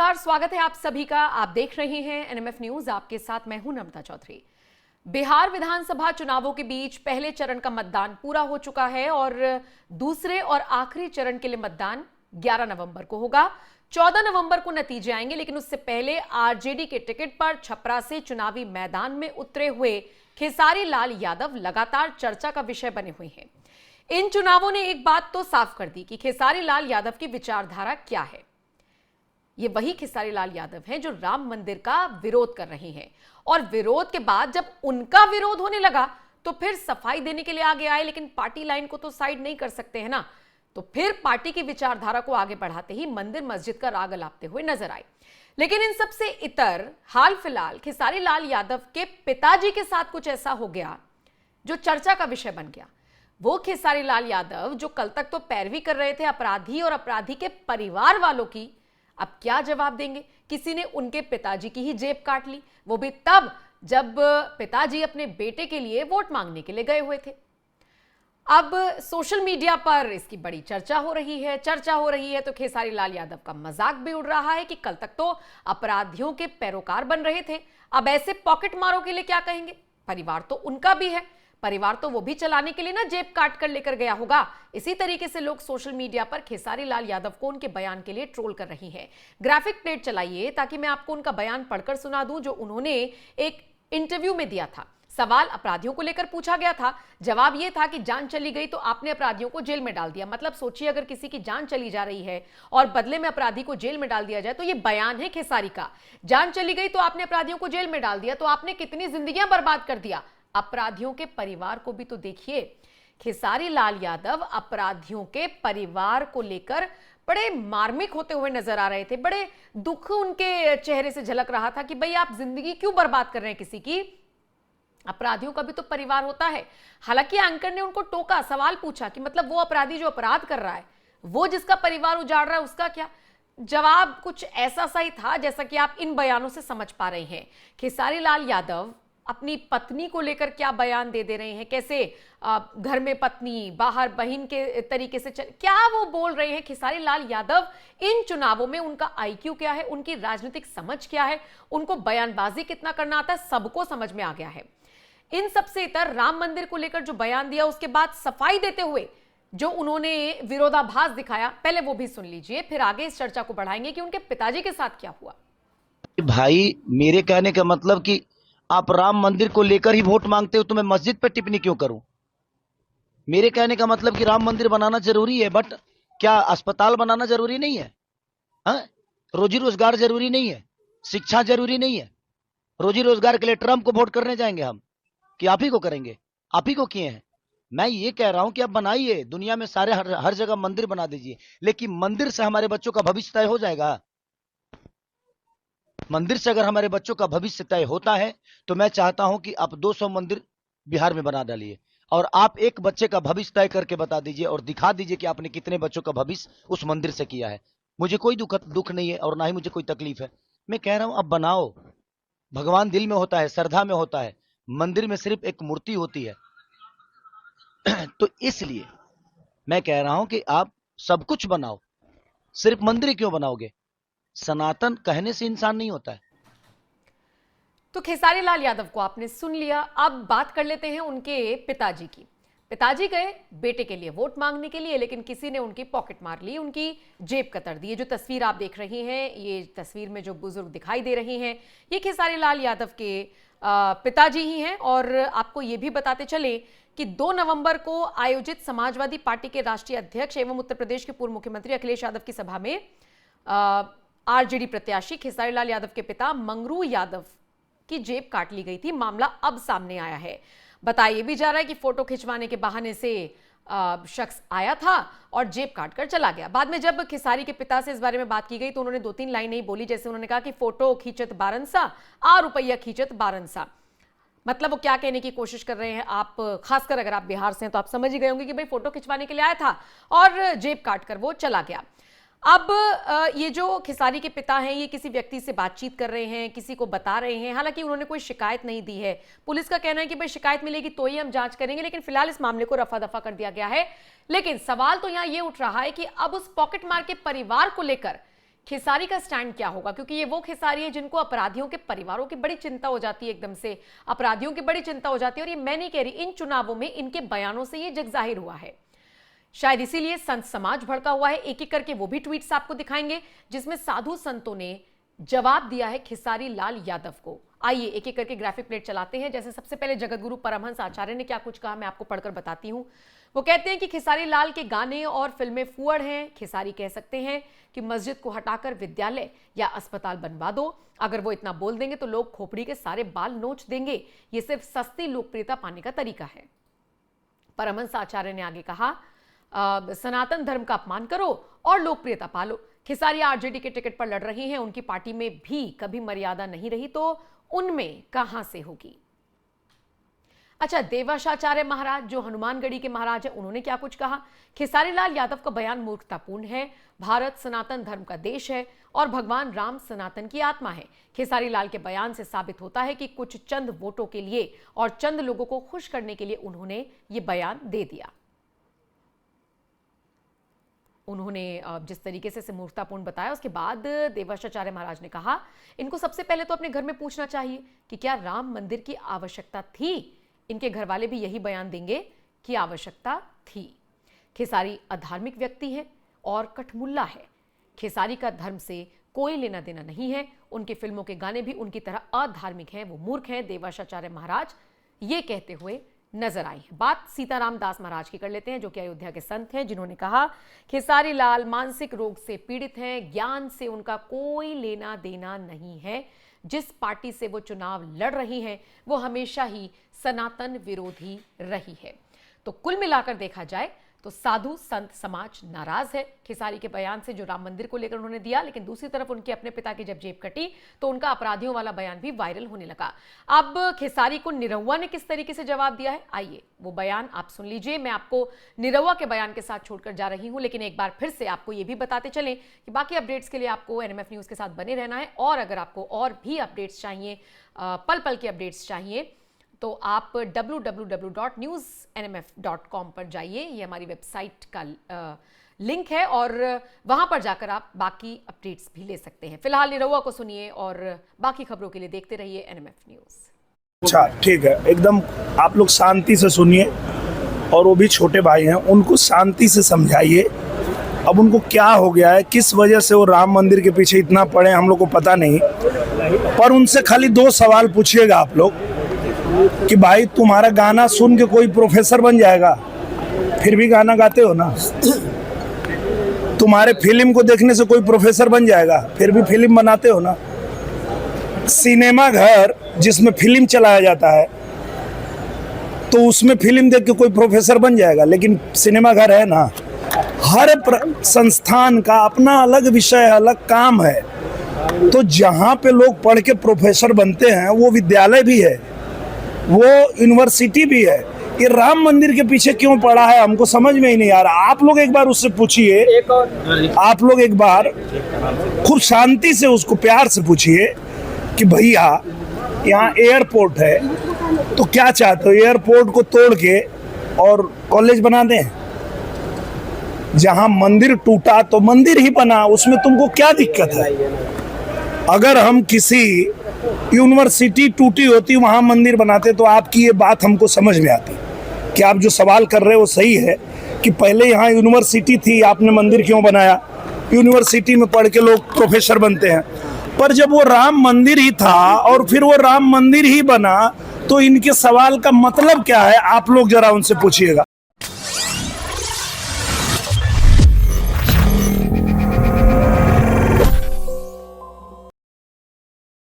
नमस्कार, स्वागत है आप सभी का। आप देख रहे हैं एनएमएफ न्यूज। आपके साथ मैं हूं नम्रता चौधरी। बिहार विधानसभा चुनावों के बीच पहले चरण का मतदान पूरा हो चुका है और दूसरे और आखिरी चरण के लिए मतदान 11 नवंबर को होगा। 14 नवंबर को नतीजे आएंगे, लेकिन उससे पहले आरजेडी के टिकट पर छपरा से चुनावी मैदान में उतरे हुए खेसारी लाल यादव लगातार चर्चा का विषय बने हुए हैं। इन चुनावों ने एक बात तो साफ कर दी कि खेसारी लाल यादव की विचारधारा क्या है। ये वही खेसारी लाल यादव हैं जो राम मंदिर का विरोध कर रहे हैं, और विरोध के बाद जब उनका विरोध होने लगा तो फिर सफाई देने के लिए आगे आए, लेकिन पार्टी लाइन को तो साइड नहीं कर सकते हैं ना। तो फिर पार्टी की विचारधारा को आगे बढ़ाते ही मंदिर मस्जिद का राग अलापते हुए नजर आए। लेकिन इन सबसे इतर हाल फिलहाल खेसारी लाल यादव के पिताजी के साथ कुछ ऐसा हो गया जो चर्चा का विषय बन गया। वो खेसारी लाल यादव जो कल तक तो पैरवी कर रहे थे अपराधी और अपराधी के परिवार वालों की, अब क्या जवाब देंगे। किसी ने उनके पिताजी की ही जेब काट ली, वो भी तब जब पिताजी अपने बेटे के लिए वोट मांगने के लिए गए हुए थे। अब सोशल मीडिया पर इसकी बड़ी चर्चा हो रही है तो खेसारी लाल यादव का मजाक भी उड़ रहा है कि कल तक तो अपराधियों के पैरोकार बन रहे थे, अब ऐसे पॉकेट मारों के लिए क्या कहेंगे। परिवार तो उनका भी है, परिवार तो वो भी चलाने के लिए ना जेब काट कर लेकर गया होगा। इसी तरीके से लोग सोशल मीडिया पर खेसारी लाल यादव को उनके बयान के लिए ट्रोल कर रही हैं। ग्राफिक प्लेट चलाइए ताकि मैं आपको उनका बयान पढ़कर सुना दूं जो उन्होंने एक इंटरव्यू में दिया था। सवाल अपराधियों को लेकर पूछा गया था, जवाब यह था कि जान चली गई तो आपने अपराधियों को जेल में डाल दिया। मतलब सोचिए, अगर किसी की जान चली जा रही है और बदले में अपराधी को जेल में डाल दिया जाए तो यह बयान है खेसारी का। जान चली गई तो आपने अपराधियों को जेल में डाल दिया, तो आपने कितनी जिंदगियां बर्बाद कर दिया। अपराधियों के परिवार को भी तो देखिए। खेसारी लाल यादव अपराधियों के परिवार को लेकर बड़े मार्मिक होते हुए नजर आ रहे थे। बड़े दुख उनके चेहरे से झलक रहा था कि भाई आप जिंदगी क्यों बर्बाद कर रहे हैं किसी की। अपराधियों का भी तो परिवार होता है। हालांकि एंकर ने उनको टोका, सवाल पूछा कि मतलब वो अपराधी जो अपराध कर रहा है, वो जिसका परिवार उजाड़ रहा है, उसका क्या। जवाब कुछ ऐसा सा ही था जैसा कि आप इन बयानों से समझ पा रहे हैं। खेसारी लाल यादव अपनी पत्नी को लेकर क्या बयान दे रहे हैं, कैसे घर में पत्नी बाहर बहन के तरीके से क्या वो बोल रहे हैं। खेसारी लाल यादव इन चुनावों में उनका आईक्यू क्या है, उनकी राजनीतिक समझ क्या है, उनको बयानबाजी कितना करना आता है, सबको समझ में आ गया है। इन सबसे इतर राम मंदिर को लेकर जो बयान दिया, उसके बाद सफाई देते हुए जो उन्होंने विरोधाभास दिखाया, पहले वो भी सुन लीजिए, फिर आगे इस चर्चा को बढ़ाएंगे कि उनके पिताजी के साथ क्या हुआ। भाई, मेरे कहने का मतलब कि आप राम मंदिर को लेकर ही वोट मांगते हो तो मैं मस्जिद पर टिप्पणी क्यों करूं। मेरे कहने का मतलब कि राम मंदिर बनाना जरूरी है, बट क्या अस्पताल बनाना जरूरी नहीं है? हाँ? रोजी रोजगार जरूरी नहीं है? शिक्षा जरूरी नहीं है? रोजी रोजगार के लिए ट्रंप को वोट करने जाएंगे हम कि आप ही को करेंगे? आप ही को किए हैं। मैं ये कह रहा हूं कि आप बनाइए, दुनिया में सारे हर जगह मंदिर बना दीजिए, लेकिन मंदिर से हमारे बच्चों का भविष्य तय हो जाएगा? मंदिर से अगर हमारे बच्चों का भविष्य तय होता है तो मैं चाहता हूं कि आप 200 मंदिर बिहार में बना डालिए और आप एक बच्चे का भविष्य तय करके बता दीजिए और दिखा दीजिए कि आपने कितने बच्चों का भविष्य उस मंदिर से किया है। मुझे कोई दुख नहीं है और ना ही मुझे कोई तकलीफ है। मैं कह रहा हूं, अब बनाओ। भगवान दिल में होता है, श्रद्धा में होता है, मंदिर में सिर्फ एक मूर्ति होती है। तो इसलिए मैं कह रहा हूं कि आप सब कुछ बनाओ, सिर्फ मंदिर क्यों बनाओगे? सनातन कहने से इंसान नहीं होता है। तो खेसारी लाल यादव को आपने सुन लिया। अब बात कर लेते हैं उनके पिताजी की। पिताजी गए बेटे के लिए वोट मांगने के लिए, लेकिन किसी ने उनकी पॉकेट मार ली, उनकी जेब कतर दी। ये जो तस्वीर आप देख रहे हैं, ये तस्वीर में जो बुजुर्ग दिखाई दे रहे हैं, ये खेसारी लाल यादव के पिताजी ही हैं। और आपको ये भी बताते चले कि 2 नवंबर को आयोजित समाजवादी पार्टी के राष्ट्रीय अध्यक्ष एवं उत्तर प्रदेश के पूर्व मुख्यमंत्री अखिलेश यादव की सभा में आरजेडी प्रत्याशी खेसारी लाल यादव के पिता मंगरू यादव की जेब काट ली गई थी। मामला अब सामने आया है। बताया भी जा रहा है कि फोटो खिंचवाने के बहाने से शख्स आया था और जेब काट कर चला गया। बाद में जब खेसारी के पिता से इस बारे में बात की गई तो उन्होंने 2-3 लाइन नहीं बोली। जैसे उन्होंने कहा कि फोटो खींचत बारनसा, आ रुपया खींचत बारनसा। मतलब वो क्या कहने की कोशिश कर रहे हैं, आप खासकर अगर आप बिहार से हैं तो आप समझ ही गए होंगे कि भाई फोटो खिंचवाने के लिए आया था और जेब काट कर वो चला गया। अब ये जो खेसारी के पिता हैं, ये किसी व्यक्ति से बातचीत कर रहे हैं, किसी को बता रहे हैं। हालांकि उन्होंने कोई शिकायत नहीं दी है। पुलिस का कहना है कि भाई शिकायत मिलेगी तो ही हम जांच करेंगे, लेकिन फिलहाल इस मामले को रफा दफा कर दिया गया है। लेकिन सवाल तो यहां ये उठ रहा है कि अब उस पॉकेट मार के परिवार को लेकर खेसारी का स्टैंड क्या होगा, क्योंकि ये वो खेसारी है जिनको अपराधियों के परिवारों की बड़ी चिंता हो जाती है, एकदम से अपराधियों की बड़ी चिंता हो जाती है। और ये मैं नहीं कह रही, इन चुनावों में इनके बयानों से ये जग जाहिर हुआ है। शायद इसीलिए संत समाज भड़का हुआ है। एक एक करके वो भी ट्वीट्स आपको दिखाएंगे जिसमें साधु संतों ने जवाब दिया है खेसारी लाल यादव को। आइए एक एक करके ग्राफिक प्लेट चलाते हैं। जैसे सबसे पहले जगतगुरु परमहंस आचार्य ने क्या कुछ कहा, मैं आपको पढ़कर बताती हूं। वो कहते हैं कि खेसारी लाल के गाने और फिल्में फुअड़ हैं। खेसारी कह सकते हैं कि मस्जिद को हटाकर विद्यालय या अस्पताल बनवा दो। अगर वो इतना बोल देंगे तो लोग खोपड़ी के सारे बाल नोच देंगे। ये सिर्फ सस्ती लोकप्रियता पाने का तरीका है। परमहंस आचार्य ने आगे कहा, सनातन धर्म का अपमान करो और लोकप्रियता पालो। खेसारी आरजेडी के टिकट पर लड़ रही हैं, उनकी पार्टी में भी कभी मर्यादा नहीं रही तो उनमें कहां से होगी। अच्छा, देवाशाचार्य महाराज जो हनुमानगढ़ी के महाराज हैं, उन्होंने क्या कुछ कहा। खेसारी लाल यादव का बयान मूर्खतापूर्ण है। भारत सनातन धर्म का देश है और भगवान राम सनातन की आत्मा है। खेसारी लाल के बयान से साबित होता है कि कुछ चंद वोटों के लिए और चंद लोगों को खुश करने के लिए उन्होंने ये बयान दे दिया। उन्होंने जिस तरीके से मूर्खतापूर्ण बताया, उसके बाद देवाशाचार्य महाराज ने कहा, इनको सबसे पहले तो अपने घर में पूछना चाहिए कि क्या राम मंदिर की आवश्यकता थी। इनके घर वाले भी यही बयान देंगे कि आवश्यकता थी। खेसारी अधार्मिक व्यक्ति है और कठमुल्ला है। खेसारी का धर्म से कोई लेना देना नहीं है। उनकी फिल्मों के गाने भी उनकी तरह अधार्मिक हैं, वो मूर्ख हैं। देवाशाचार्य महाराज ये कहते हुए नजर आई है। बात सीताराम दास महाराज की कर लेते हैं, जो कि अयोध्या के संत हैं, जिन्होंने कहा खेसारी लाल मानसिक रोग से पीड़ित हैं। ज्ञान से उनका कोई लेना देना नहीं है। जिस पार्टी से वो चुनाव लड़ रही हैं वो हमेशा ही सनातन विरोधी रही है। तो कुल मिलाकर देखा जाए तो साधु संत समाज नाराज है खेसारी के बयान से जो राम मंदिर को लेकर उन्होंने दिया, लेकिन दूसरी तरफ उनके अपने पिता की जब जेब कटी तो उनका अपराधियों वाला बयान भी वायरल होने लगा। अब खेसारी को निरहुआ ने किस तरीके से जवाब दिया है, आइए वो बयान आप सुन लीजिए। मैं आपको निरहुआ के बयान के साथ छोड़कर जा रही हूं, लेकिन एक बार फिर से आपको ये भी बताते चलें कि बाकी अपडेट्स के लिए आपको एनएमएफ न्यूज के साथ बने रहना है। और अगर आपको और भी अपडेट्स चाहिए, पल पल के अपडेट्स चाहिए, तो आप www.newsnmf.com पर जाइए। ये हमारी वेबसाइट का लिंक है और वहां पर जाकर आप बाकी अपडेट्स भी ले सकते हैं। फिलहाल निरहुआ को सुनिए और बाकी खबरों के लिए देखते रहिए एनएमएफ न्यूज। अच्छा, ठीक है, एकदम आप लोग शांति से सुनिए और वो भी छोटे भाई हैं, उनको शांति से समझाइए। अब उनको क्या हो गया है, किस वजह से वो राम मंदिर के पीछे इतना पड़े, हम लोग को पता नहीं। पर उनसे खाली 2 सवाल पूछिएगा आप लोग कि भाई तुम्हारा गाना सुन के कोई प्रोफेसर बन जाएगा, फिर भी गाना गाते हो ना। तुम्हारे फिल्म को देखने से कोई प्रोफेसर बन जाएगा, फिर भी फिल्म बनाते हो ना। सिनेमा घर जिसमें फिल्म चलाया जाता है तो उसमें फिल्म देख के कोई प्रोफेसर बन जाएगा, लेकिन सिनेमा घर है ना। हर संस्थान का अपना अलग विषय, अलग काम है। तो जहाँ पे लोग पढ़ के प्रोफेसर बनते हैं वो विद्यालय भी है, वो यूनिवर्सिटी भी है। ये राम मंदिर के पीछे क्यों पड़ा है हमको समझ में ही नहीं आ रहा। आप लोग एक बार उससे पूछिए, आप लोग एक बार खूब शांति से उसको प्यार से पूछिए कि भैया यहाँ एयरपोर्ट है तो क्या चाहते हो, एयरपोर्ट को तोड़ के और कॉलेज बना दें? जहाँ मंदिर टूटा तो मंदिर ही बना, उसमें तुमको क्या दिक्कत है? अगर हम किसी यूनिवर्सिटी टूटी होती वहाँ मंदिर बनाते तो आपकी ये बात हमको समझ में आती कि आप जो सवाल कर रहे हो वो सही है कि पहले यहाँ यूनिवर्सिटी थी, आपने मंदिर क्यों बनाया? यूनिवर्सिटी में पढ़ के लोग प्रोफेसर बनते हैं। पर जब वो राम मंदिर ही था और फिर वो राम मंदिर ही बना तो इनके सवाल का मतलब क्या है, आप लोग जरा उनसे पूछिएगा।